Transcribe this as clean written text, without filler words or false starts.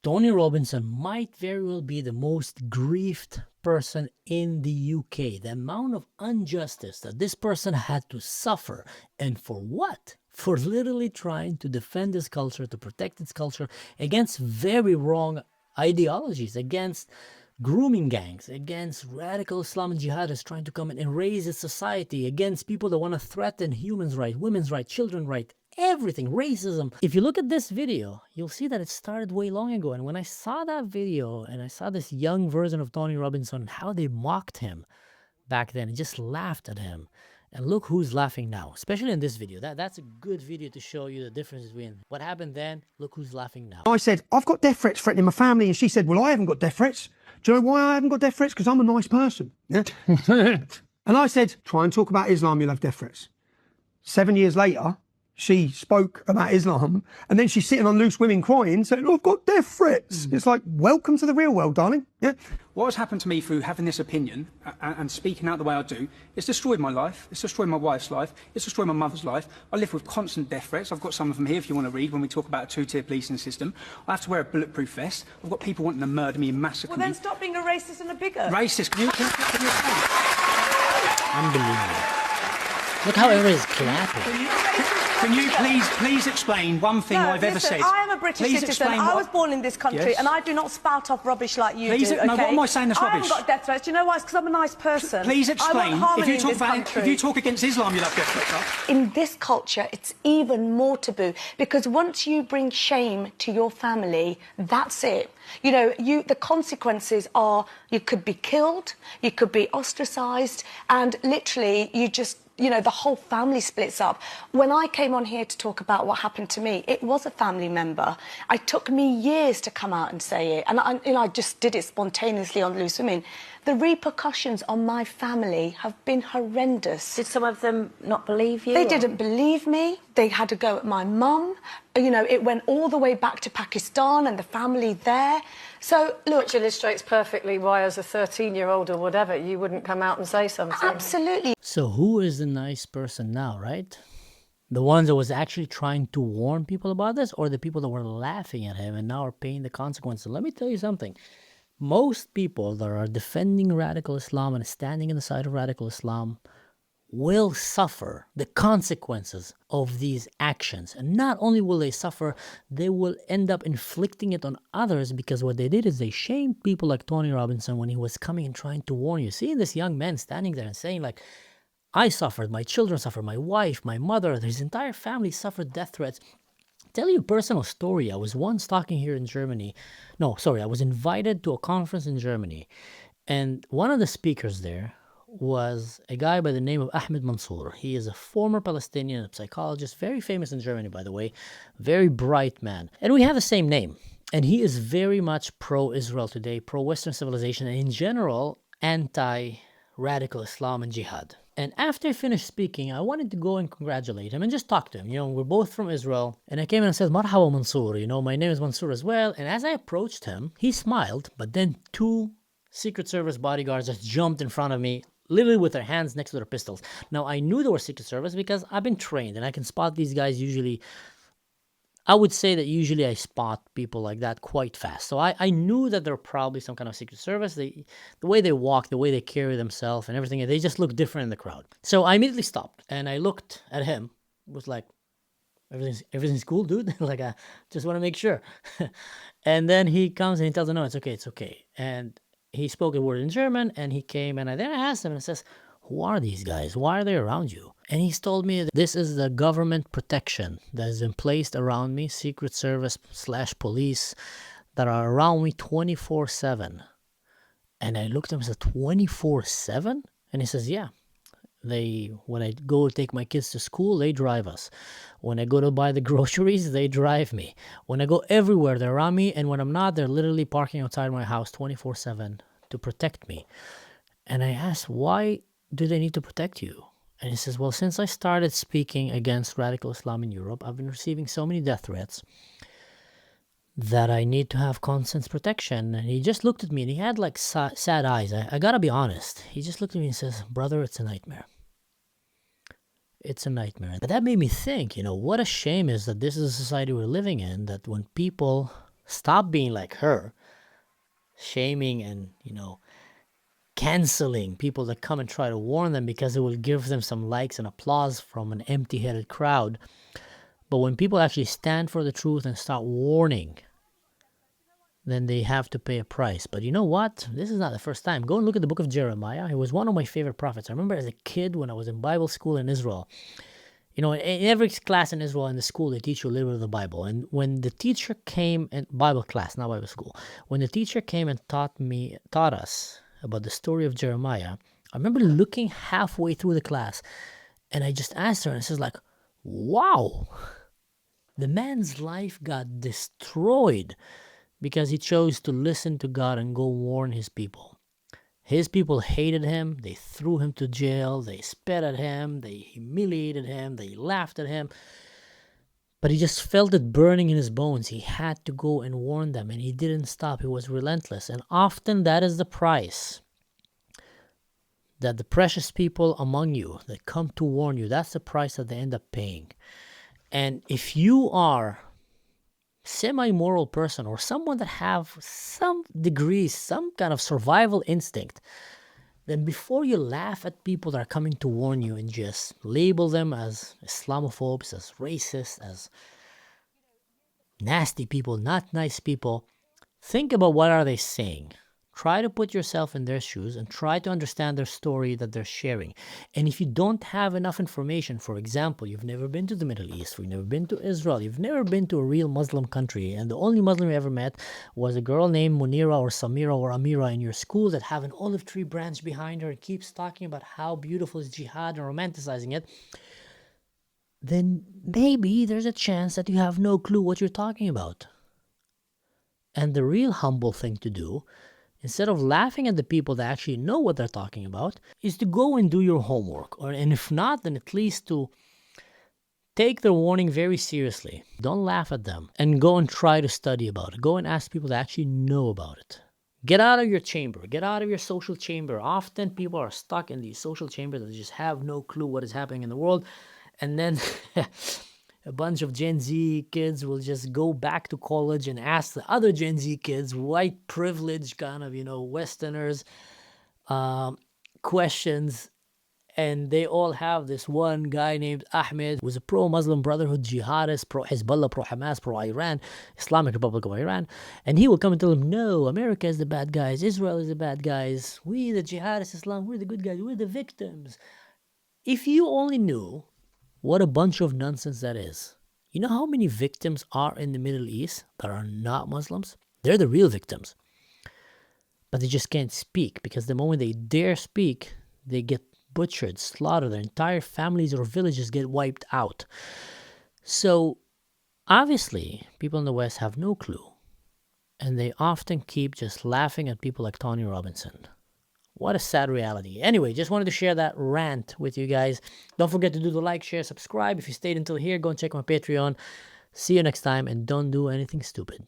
Tony Robinson might very well be the most grieved person in the UK. The amount of injustice that this person had to suffer, and for what? For literally trying to defend his culture, to protect its culture against very wrong ideologies, against grooming gangs, against radical Islamic jihadists trying to come and erase his society, against people that want to threaten humans' rights, women's rights, children's rights, everything, racism. If you look at this video, you'll see that it started way long ago. And when I saw that video and I saw this young version of Tony Robinson, how they mocked him back then and just laughed at him. And look who's laughing now, especially in this video. That's a good video to show you the difference between what happened then. Look who's laughing now. I said, I've got death threats threatening my family. And she said, well, I haven't got death threats. Do you know why I haven't got death threats? Because I'm a nice person. Yeah? And I said, try and talk about Islam, you'll have death threats. 7 years later, she spoke about Islam, and then she's sitting on Loose Women crying, saying, oh, I've got death threats. It's like, welcome to the real world, darling. Yeah. What has happened to me through having this opinion and speaking out the way I do, it's destroyed my life, it's destroyed my wife's life, it's destroyed my mother's life. I live with constant death threats. I've got some of them here if you want to read when we talk about a two-tier policing system. I have to wear a bulletproof vest. I've got people wanting to murder me and massacre me. Well, then stop being a racist and a bigot. Racist? Can you Unbelievable. Look how everybody's clapping. Can you please explain one thing I've ever said? I am a British citizen. I was born in this country, Yes. and I do not spout off rubbish like you Please, do. Okay? no, what am I saying that's I rubbish? haven't got death threats. Do you know why? It's because I'm a nice person. Please explain. I want harmony If you talk in this country. if you talk against Islam, you'll have death threats. Huh? In this culture, it's even more taboo, because once you bring shame to your family, that's it. You know, the consequences are you could be killed, you could be ostracised, and literally you just, you know, the whole family splits up. When I came on here to talk about what happened to me, it was a family member. It took me years to come out and say it, and I just did it spontaneously on Loose Women. The repercussions on my family have been horrendous. Did some of them not believe you? They didn't believe me. They had to go at my mum. You know, it went all the way back to Pakistan and the family there. So, look... Which illustrates perfectly why, as a 13-year-old or whatever, you wouldn't come out and say something. Absolutely. So who is the nice person now, right? The ones that was actually trying to warn people about this, or the people that were laughing at him and now are paying the consequences? Let me tell you something. Most people that are defending radical Islam and standing on the side of radical Islam will suffer the consequences of these actions. And not only will they suffer, they will end up inflicting it on others, because what they did is they shamed people like Tony Robinson when he was coming and trying to warn you. Seeing this young man standing there and saying, like, I suffered, my children suffered, my wife, my mother, his entire family suffered death threats. Tell you a personal story. I was once talking here in Germany. No, sorry, I was invited to a conference in Germany. And one of the speakers there was a guy by the name of Ahmed Mansour. He is a former Palestinian, a psychologist, very famous in Germany, by the way, very bright man. And we have the same name. And he is very much pro-Israel today, pro-Western civilization, and in general, anti-radical Islam and jihad. And after I finished speaking, I wanted to go and congratulate him and just talk to him. You know, we're both from Israel. And I came in and said, Marhaba Mansour, you know, my name is Mansour as well. And as I approached him, he smiled, but then two Secret Service bodyguards just jumped in front of me, literally with their hands next to their pistols. Now, I knew they were Secret Service because I've been trained and I can spot these guys usually. I would say that usually I spot people like that quite fast. So I knew that they're probably some kind of Secret Service. The way they walk, the way they carry themselves and everything, they just look different in the crowd. So I immediately stopped and I looked at him. It was like, everything's cool, dude? Like, I just want to make sure. And then he comes and he tells them, no, it's okay. And he spoke a word in German and he came and then I asked him and says, who are these guys? Why are they around you? And he's told me that this is the government protection that has been placed around me, Secret Service / police that are around me 24/7. And I looked at him and said, 24/7? And he says, yeah. When I go take my kids to school, they drive us. When I go to buy the groceries, they drive me. When I go everywhere, they're around me. And when I'm not, they're literally parking outside my house 24/7 to protect me. And I asked, why do they need to protect you? And he says, well, since I started speaking against radical Islam in Europe, I've been receiving so many death threats that I need to have constant protection. And he just looked at me and he had like sad eyes. I gotta be honest. He just looked at me and says, brother, it's a nightmare. It's a nightmare. But that made me think, you know, what a shame is that this is a society we're living in, that when people Stop being like her, shaming and, canceling people that come and try to warn them because it will give them some likes and applause from an empty-headed crowd. But when people actually stand for the truth and start warning, then they have to pay a price. But you know what? This is not the first time. Go and look at the book of Jeremiah. He was one of my favorite prophets. I remember as a kid when I was in Bible school in Israel. In every class in Israel in the school, they teach you a little bit of the Bible. And when the teacher came, in Bible class, not Bible school, when the teacher came and taught us about the story of Jeremiah, I remember looking halfway through the class, and I just asked her, and it says like, wow, the man's life got destroyed because he chose to listen to God and go warn his people. His people hated him. They threw him to jail. They spat at him. They humiliated him. They laughed at him. But he just felt it burning in his bones. He had to go and warn them, and he didn't stop. He was relentless. And often that is the price that the precious people among you that come to warn you, that's the price that they end up paying. And if you are semi-moral person or someone that have some degree, some kind of survival instinct, then before you laugh at people that are coming to warn you and just label them as Islamophobes, as racist, as nasty people, not nice people, think about what are they saying. Try to put yourself in their shoes and try to understand their story that they're sharing. And if you don't have enough information, for example, you've never been to the Middle East, you've never been to Israel, you've never been to a real Muslim country, and the only Muslim you ever met was a girl named Munira or Samira or Amira in your school that have an olive tree branch behind her and keeps talking about how beautiful is jihad and romanticizing it, then maybe there's a chance that you have no clue what you're talking about. And the real humble thing to do, instead of laughing at the people that actually know what they're talking about, is to go and do your homework. And if not, then at least to take their warning very seriously. Don't laugh at them. And go and try to study about it. Go and ask people that actually know about it. Get out of your chamber. Get out of your social chamber. Often people are stuck in these social chambers that just have no clue what is happening in the world. And then a bunch of Gen Z kids will just go back to college and ask the other Gen Z kids, white privileged kind of, Westerners, questions. And they all have this one guy named Ahmed, who's a pro-Muslim Brotherhood jihadist, pro-Hezbollah, pro-Hamas, pro-Iran, Islamic Republic of Iran. And he will come and tell them, no, America is the bad guys, Israel is the bad guys, we, the jihadist Islam, we're the good guys, we're the victims. If you only knew what a bunch of nonsense that is. You know how many victims are in the Middle East that are not Muslims? They're the real victims. But they just can't speak because the moment they dare speak, they get butchered, slaughtered. Their entire families or villages get wiped out. So obviously, people in the West have no clue. And they often keep just laughing at people like Tony Robinson. What a sad reality. Anyway, just wanted to share that rant with you guys. Don't forget to do the like, share, subscribe. If you stayed until here, go and check my Patreon. See you next time, and don't do anything stupid.